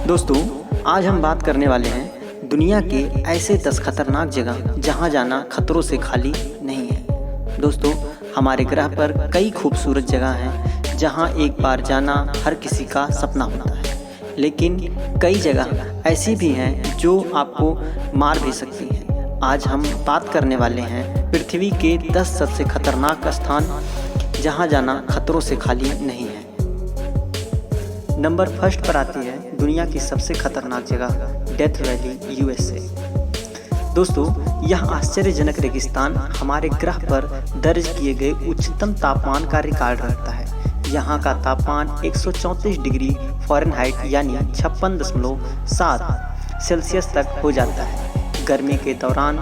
दोस्तों, आज हम बात करने वाले हैं दुनिया के ऐसे 10 खतरनाक जगह जहां जाना खतरों से खाली नहीं है। दोस्तों, हमारे ग्रह पर कई खूबसूरत जगह हैं जहां एक बार जाना हर किसी का सपना होता है, लेकिन कई जगह ऐसी भी हैं जो आपको मार भी सकती हैं। आज हम बात करने वाले हैं पृथ्वी के 10 सबसे खतरनाक स्थान जहां जाना खतरों से खाली नहीं है। नंबर फर्स्ट पर आती है दुनिया की सबसे खतरनाक जगह डेथ वैली, यूएसए। दोस्तों, यह आश्चर्यजनक रेगिस्तान हमारे ग्रह पर दर्ज किए गए उच्चतम तापमान का रिकॉर्ड रखता है। यहाँ का तापमान 134 डिग्री फ़ारेनहाइट यानी 56.7 सेल्सियस तक हो जाता है। गर्मी के दौरान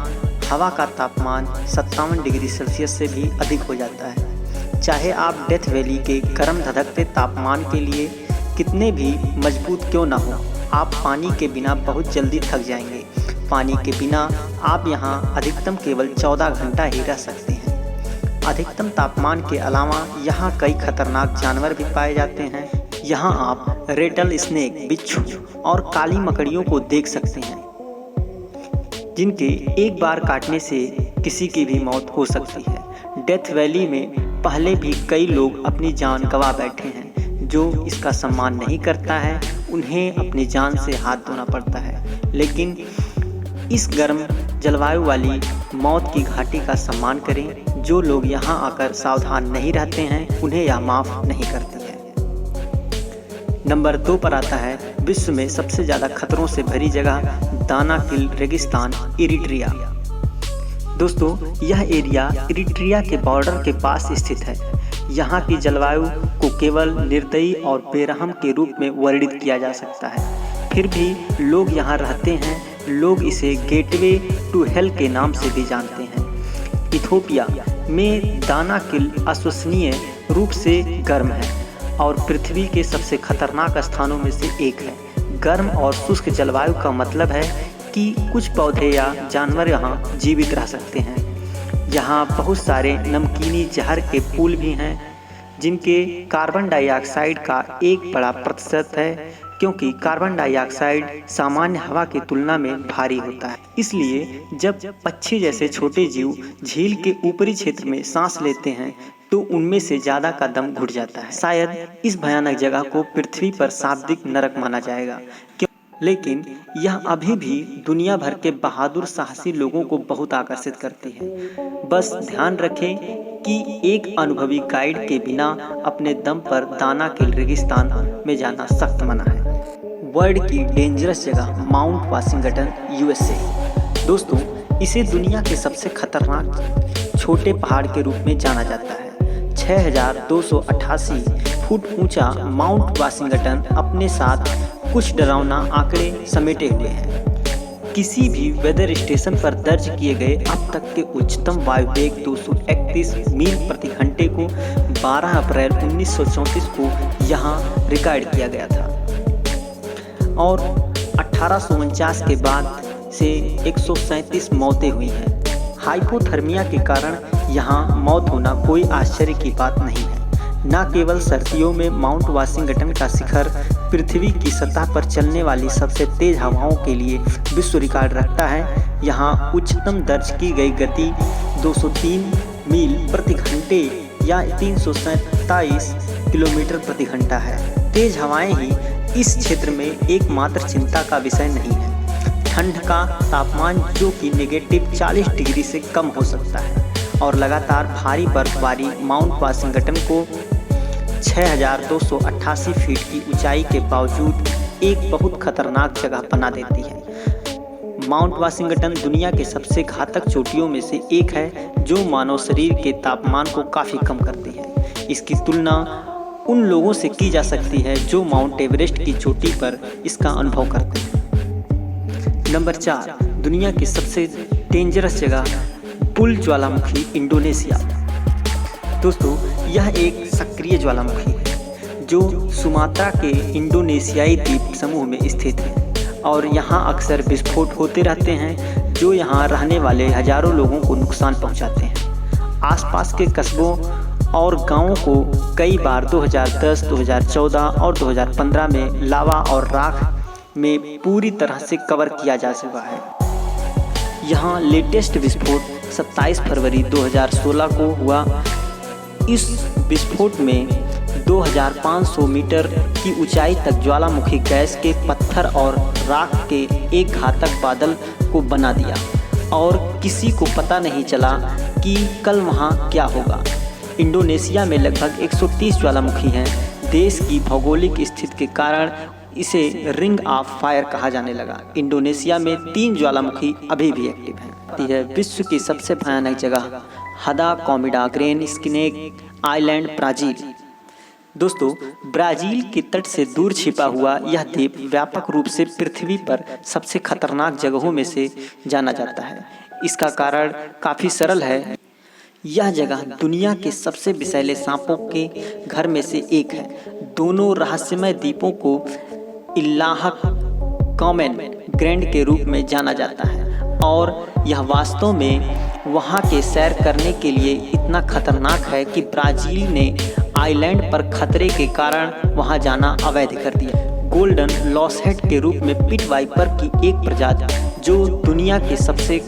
हवा का तापमान 57 डिग्री सेल्सियस से भी अधिक हो जाता है। चाहे आप डेथ वैली के गर्म धधकते तापमान के लिए कितने भी मजबूत क्यों ना हो, आप पानी के बिना बहुत जल्दी थक जाएंगे। पानी के बिना आप यहाँ अधिकतम केवल 14 घंटा ही रह सकते हैं। अधिकतम तापमान के अलावा यहाँ कई खतरनाक जानवर भी पाए जाते हैं। यहाँ आप रेटल स्नेक, बिच्छू और काली मकड़ियों को देख सकते हैं, जिनके एक बार काटने से किसी की भी मौत हो सकती है। डेथ वैली में पहले भी कई लोग अपनी जान गंवा बैठे हैं। जो इसका सम्मान नहीं करता है उन्हें अपनी जान से हाथ धोना पड़ता है, लेकिन इस गर्म जलवायु वाली मौत की घाटी का सम्मान करें। जो लोग यहाँ आकर सावधान नहीं रहते हैं उन्हें यह माफ़ नहीं करती है। नंबर 2 पर आता है विश्व में सबसे ज़्यादा खतरों से भरी जगह दानाकिल रेगिस्तान, इरिट्रिया। दोस्तों, यह एरिया इरिट्रिया के बॉर्डर के पास स्थित है। यहाँ की जलवायु को केवल निर्दयी और बेरहम के रूप में वर्णित किया जा सकता है, फिर भी लोग यहाँ रहते हैं। लोग इसे गेटवे टू हेल के नाम से भी जानते हैं। इथोपिया में दानाकिल अविश्वसनीय रूप से गर्म है और पृथ्वी के सबसे खतरनाक स्थानों में से एक है। गर्म और शुष्क जलवायु का मतलब है कि कुछ पौधे या जानवर यहाँ जीवित रह सकते हैं। यहाँ बहुत सारे नमकीनी जहर के पुल भी हैं, जिनके कार्बन डाइऑक्साइड का एक बड़ा प्रतिशत है, क्योंकि कार्बन डाइऑक्साइड सामान्य हवा की तुलना में भारी होता है। इसलिए जब पक्षी जैसे छोटे जीव झील के ऊपरी क्षेत्र में सांस लेते हैं तो उनमें से ज़्यादा का दम घुट जाता है। शायद इस भयानक जगह को पृथ्वी पर शाब्दिक नरक माना जाएगा, लेकिन यह अभी भी दुनिया भर के बहादुर साहसी लोगों को बहुत आकर्षित करती है। बस ध्यान रखें कि एक अनुभवी गाइड के बिना अपने दम पर दानाकिल रेगिस्तान में जाना सख्त मना है। वर्ल्ड की डेंजरस जगह माउंट वाशिंगटन, यूएसए। दोस्तों, इसे दुनिया के सबसे खतरनाक छोटे पहाड़ के रूप में जाना जाता है। 6288 फुट ऊंचा माउंट वाशिंगटन अपने साथ कुछ डरावना आंकड़े समेटे हुए हैं। किसी भी वेदर स्टेशन पर दर्ज किए गए अब तक के उच्चतम वायुवेग 231 मील प्रति घंटे को 12 अप्रैल 1934 को यहाँ रिकॉर्ड किया गया था और 1849 के बाद से 137 मौतें हुई हैं। हाइपोथर्मिया के कारण यहाँ मौत होना कोई आश्चर्य की बात नहीं है। न केवल सर्दियों में माउंट वाशिंगटन का शिखर पृथ्वी की सतह पर चलने वाली सबसे तेज हवाओं के लिए विश्व रिकॉर्ड रखता है। यहाँ उच्चतम दर्ज की गई गति 203 मील प्रति घंटे या 327 किलोमीटर प्रति घंटा है। तेज हवाएं ही इस क्षेत्र में एकमात्र चिंता का विषय नहीं है। ठंड का तापमान जो कि -40 डिग्री से कम हो सकता है और लगातार भारी बर्फबारी माउंट वाशिंगटन को 6288 फीट की ऊंचाई के बावजूद एक बहुत खतरनाक जगह बना देती है। माउंट वाशिंगटन दुनिया के सबसे घातक चोटियों में से एक है, जो मानव शरीर के तापमान को काफ़ी कम करती है। इसकी तुलना उन लोगों से की जा सकती है जो माउंट एवरेस्ट की चोटी पर इसका अनुभव करते हैं। नंबर 4, दुनिया की सबसे डेंजरस जगह पुल ज्वालामुखी, इंडोनेशिया। दोस्तों, यह एक सक्रिय ज्वालामुखी है जो सुमात्रा के इंडोनेशियाई द्वीप समूह में स्थित है और यहाँ अक्सर विस्फोट होते रहते हैं जो यहाँ रहने वाले हजारों लोगों को नुकसान पहुँचाते हैं। आसपास के कस्बों और गांवों को कई बार 2010, 2014 और 2015 में लावा और राख में पूरी तरह से कवर किया जा चुका है। यहाँ लेटेस्ट विस्फोट 27 फरवरी 2016 को हुआ। इस विस्फोट में 2500 मीटर की ऊंचाई तक ज्वालामुखी गैस के पत्थर और राख के एक घातक बादल को बना दिया और किसी को पता नहीं चला कि कल वहाँ क्या होगा। इंडोनेशिया में लगभग 130 ज्वालामुखी हैं। देश की भौगोलिक स्थिति के कारण इसे रिंग ऑफ फायर कहा जाने लगा। इंडोनेशिया में 3 ज्वालामुखी अभी भी एक्टिव हैं। यह विश्व की सबसे भयानक जगह हदा कॉमिडा ग्रेन स्नेक आइलैंड ब्राज़ील। दोस्तों, ब्राज़ील के तट से दूर छिपा हुआ यह द्वीप व्यापक रूप से पृथ्वी पर सबसे खतरनाक जगहों में से जाना जाता है। इसका कारण काफ़ी सरल है। यह जगह दुनिया के सबसे विषैले सांपों के घर में से एक है। दोनों रहस्यमय द्वीपों को इल्लाह कॉमन ग्रैंड के रूप में जाना जाता है और यह वास्तव में वहाँ के सैर करने के लिए इतना खतरनाक है कि ब्राज़ील ने आइलैंड पर खतरे के कारण वहाँ जाना अवैध कर दिया। गोल्डन लॉसहेड के रूप में पिट वाइपर की एक प्रजाति जो दुनिया के सबसे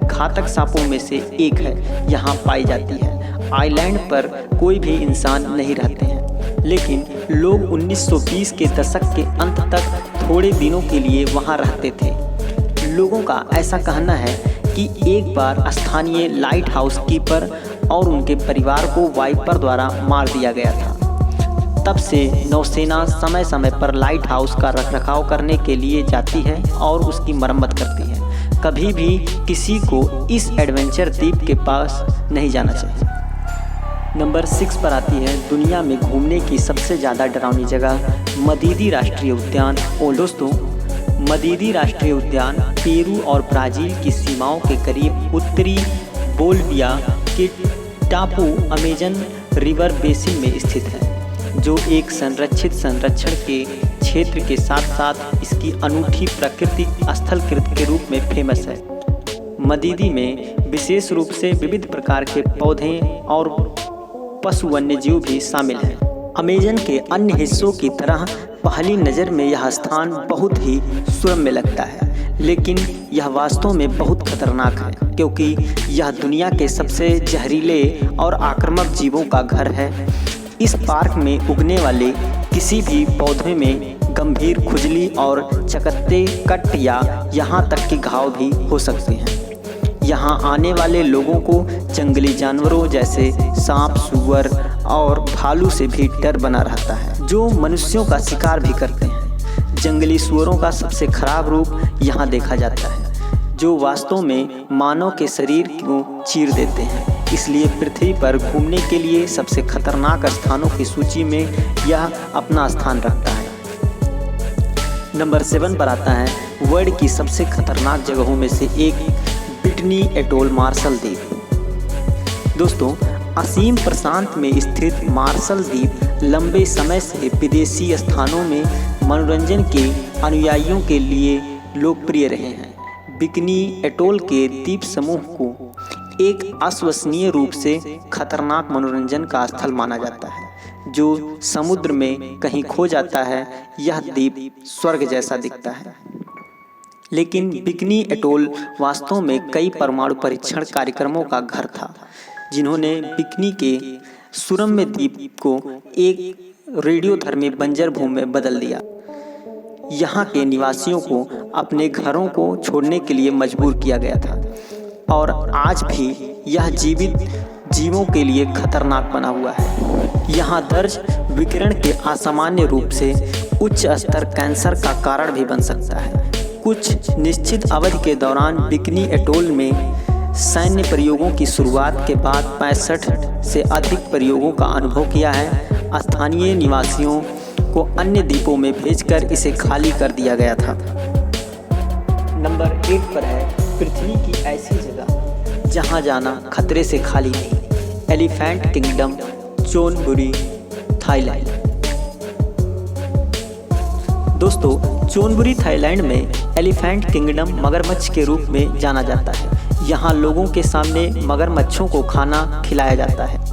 घातक सांपों में से एक है, यहाँ पाई जाती है। आइलैंड पर कोई भी इंसान नहीं रहते हैं, लेकिन लोग 1920 के दशक के अंत तक थोड़े दिनों के लिए वहाँ रहते थे। लोगों का ऐसा कहना है कि एक बार स्थानीय लाइट हाउस कीपर और उनके परिवार को वाइपर द्वारा मार दिया गया था। तब से नौसेना समय समय पर लाइट हाउस का रखरखाव करने के लिए जाती है और उसकी मरम्मत करती है। कभी भी किसी को इस एडवेंचर द्वीप के पास नहीं जाना चाहिए। नंबर 6 पर आती है दुनिया में घूमने की सबसे ज़्यादा डरावनी जगह मदीदी राष्ट्रीय उद्यान। और दोस्तों, मदीदी राष्ट्रीय उद्यान पेरू और ब्राज़ील की सीमाओं के करीब उत्तरी बोलिविया के टापू अमेजन रिवर बेसिन में स्थित है, जो एक संरक्षण के क्षेत्र के साथ साथ इसकी अनूठी प्राकृतिक स्थलकृत के रूप में फेमस है। मदीदी में विशेष रूप से विविध प्रकार के पौधे और पशु वन्यजीव भी शामिल हैं। अमेजन के अन्य हिस्सों की तरह पहली नज़र में यह स्थान बहुत ही सुरम्य लगता है, लेकिन यह वास्तव में बहुत खतरनाक है क्योंकि यह दुनिया के सबसे जहरीले और आक्रामक जीवों का घर है। इस पार्क में उगने वाले किसी भी पौधे में गंभीर खुजली और चकत्ते कट या यहाँ तक कि घाव भी हो सकते हैं। यहाँ आने वाले लोगों को जंगली जानवरों जैसे सांप, सूअर और भालू से भी डर बना रहता है, जो मनुष्यों का शिकार भी करते हैं। जंगली सूअरों का सबसे खराब रूप यहाँ देखा जाता है, जो वास्तव में मानव के शरीर को चीर देते हैं। इसलिए पृथ्वी पर घूमने के लिए सबसे खतरनाक स्थानों की सूची में यह अपना स्थान रखता है। नंबर 7 पर आता है वर्ल्ड की सबसे खतरनाक जगहों में से एक बिटनी एटोल मार्शल द्वीप। दोस्तों, असीम प्रशांत में स्थित मार्शल द्वीप लंबे समय से विदेशी स्थानों में मनोरंजन के अनुयायियों के लिए लोकप्रिय रहे हैं। बिकनी एटोल के द्वीप समूह को एक अविश्वसनीय रूप से खतरनाक मनोरंजन का स्थल माना जाता है, जो समुद्र में कहीं खो जाता है। यह द्वीप स्वर्ग जैसा दिखता है, लेकिन बिकनी एटोल वास्तव में कई परमाणु परीक्षण कार्यक्रमों का घर था, जिन्होंने बिकनी के सुरम्य द्वीप को एक रेडियोधर्मी बंजर भूमि में बदल दिया। यहाँ के निवासियों को अपने घरों को छोड़ने के लिए मजबूर किया गया था और आज भी यह जीवित जीवों के लिए खतरनाक बना हुआ है। यहाँ दर्ज विकिरण के असामान्य रूप से उच्च स्तर कैंसर का कारण भी बन सकता है। कुछ निश्चित अवधि के दौरान बिकनी एटोल में सैन्य प्रयोगों की शुरुआत के बाद 65 से अधिक प्रयोगों का अनुभव किया है। स्थानीय निवासियों को अन्य द्वीपों में भेजकर इसे खाली कर दिया गया था। नंबर 8 पर है पृथ्वी की ऐसी जगह जहां जाना खतरे से खाली नहीं, एलिफेंट किंगडम चोनबुरी थाईलैंड। दोस्तों, चोनबुरी थाईलैंड में एलिफेंट किंगडम मगरमच्छ के रूप में जाना जाता है। यहाँ लोगों के सामने मगरमच्छों को खाना खिलाया जाता है।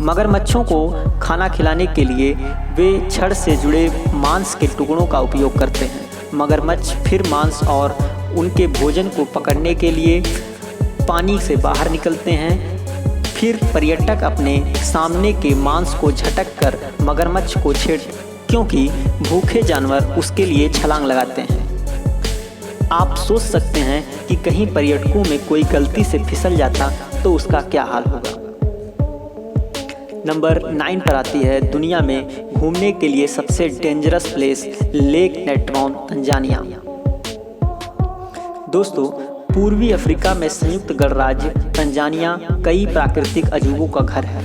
मगरमच्छों को खाना खिलाने के लिए वे छड़ से जुड़े मांस के टुकड़ों का उपयोग करते हैं मगरमच्छ फिर मांस और उनके भोजन को पकड़ने के लिए पानी से बाहर निकलते हैं। फिर पर्यटक अपने सामने के मांस को झटक कर मगरमच्छ को छेड़, क्योंकि भूखे जानवर उसके लिए छलांग लगाते हैं। आप सोच सकते हैं कि कहीं पर्यटकों में कोई गलती से फिसल जाता तो उसका क्या हाल होगा। नंबर 9 पर आती है दुनिया में घूमने के लिए सबसे dangerous place, lake Natron, Tanzania. दोस्तों, पूर्वी अफ्रीका में संयुक्त गणराज्य तंजानिया कई प्राकृतिक अजूबों का घर है,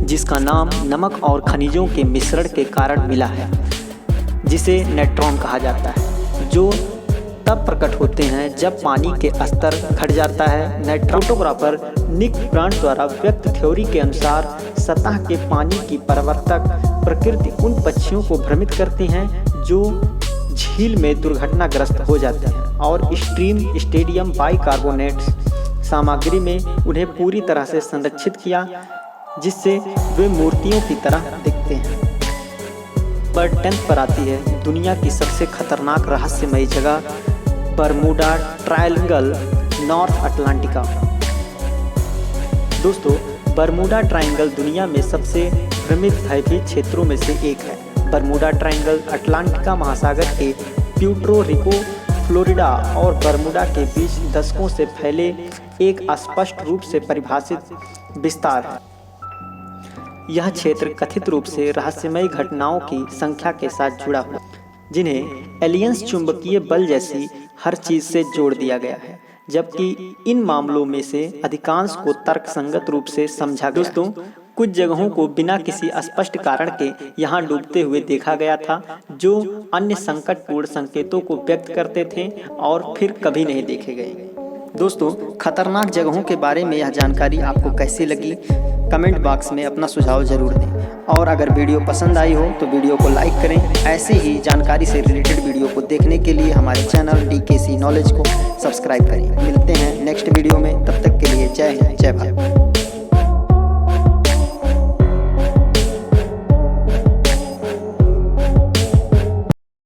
जिसका नाम नमक और खनिजों के मिश्रण के कारण मिला है, जिसे नेट्रॉन कहा जाता है, जो तब प्रकट होते हैं जब पानी के स्तर घट जाता है। नेट्रॉन फोटोग्राफर निक ब्रांड द्वारा व्यक्त थ्योरी के अनुसार सतह के पानी की परावर्तक प्रकृति उन पक्षियों को भ्रमित करती हैं जो झील में दुर्घटनाग्रस्त हो जाते हैं और स्ट्रीम स्टेडियम बाइकार्बोनेट सामग्री में उन्हें पूरी तरह से संरक्षित किया, जिससे वे मूर्तियों की तरह दिखते हैं। नंबर 10 पर आती है दुनिया की सबसे खतरनाक रहस्यमयी जगह, बरमूडा ट्रायंगल, नॉर्थ अटलांटिका। दोस्तों, बरमूडा ट्रायंगल दुनिया में सबसे भ्रमित भयभीत क्षेत्रों में से एक है। बरमूडा ट्रायंगल अटलांटिका महासागर के प्यूर्टो रिको, फ्लोरिडा और बरमूडा के बीच दशकों से फैले एक अस्पष्ट रूप से परिभाषित विस्तार है। यह क्षेत्र कथित रूप से रहस्यमयी घटनाओं की संख्या के साथ जुड़ा हुआ, जिन्हें एलियंस, चुंबकीय बल जैसी हर चीज से जोड़ दिया गया है, जबकि इन मामलों में से अधिकांश को तर्कसंगत रूप से समझा गया। दोस्तों, कुछ जगहों को बिना किसी स्पष्ट कारण के यहाँ डूबते हुए देखा गया था, जो अन्य संकटपूर्ण संकेतों को व्यक्त करते थे और फिर कभी नहीं देखे गए। दोस्तों, खतरनाक जगहों के बारे में यह जानकारी आपको कैसी लगी, कमेंट बॉक्स में अपना सुझाव जरूर दें। और अगर वीडियो पसंद आई हो तो वीडियो को लाइक करें। ऐसे ही जानकारी से रिलेटेड वीडियो को देखने के लिए हमारे चैनल DKC नॉलेज को सब्सक्राइब करें। मिलते हैं नेक्स्ट वीडियो में, तब तक के लिए जय हिंद, जय भारत।